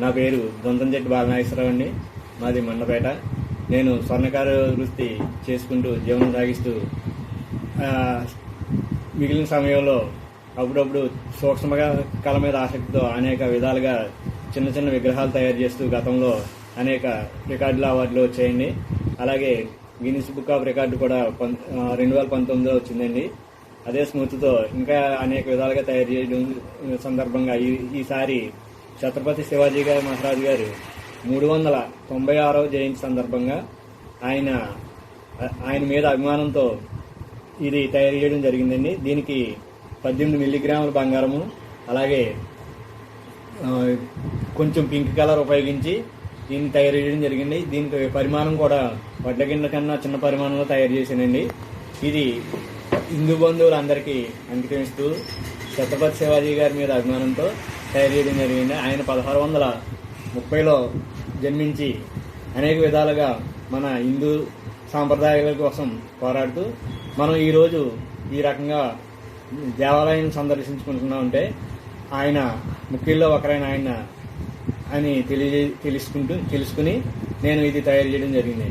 నా పేరు దొంతంచెట్టి బాలనాగేశ్వరరావు అండి. మాది మండపేట. నేను స్వర్ణకార వృత్తి చేసుకుంటూ జీవనం సాగిస్తూ మిగిలిన సమయంలో అప్పుడప్పుడు సూక్ష్మ కళ మీద ఆసక్తితో అనేక విధాలుగా చిన్న చిన్న విగ్రహాలు తయారు చేస్తూ గతంలో అనేక రికార్డుల అవార్డులు వచ్చాయండి. అలాగే గిన్నిస్ బుక్ ఆఫ్ రికార్డు కూడా 2019లో వచ్చిందండి. అదే స్మృతితో ఇంకా అనేక విధాలుగా తయారు చేయడం సందర్భంగా ఈసారి ఛత్రపతి శివాజీ గారి మహారాజు గారు 396వ జయంతి సందర్భంగా ఆయన మీద అభిమానంతో ఇది తయారు చేయడం జరిగిందండి. దీనికి 18 మిల్లీగ్రాముల బంగారము, అలాగే కొంచెం పింక్ కలర్ ఉపయోగించి దీన్ని తయారు చేయడం జరిగింది. దీనికి పరిమాణం కూడా వడ్లగిన్నె కన్నా చిన్న పరిమాణంలో తయారు చేశానండి. ఇది హిందూ బంధువులందరికీ అంకితమిస్తూ ఛత్రపతి శివాజీ గారి మీద అభిమానంతో తయారు చేయడం జరిగింది. ఆయన 1630లో జన్మించి అనేక విధాలుగా మన హిందూ సాంప్రదాయాల కోసం పోరాడుతూ మనం ఈరోజు ఈ రకంగా దేవాలయం సందర్శించుకుంటున్నామంటే ఆయన ముఖ్యుల్లో ఒకరైన ఆయన అని తెలుసుకుని నేను ఇది తయారు చేయడం జరిగింది.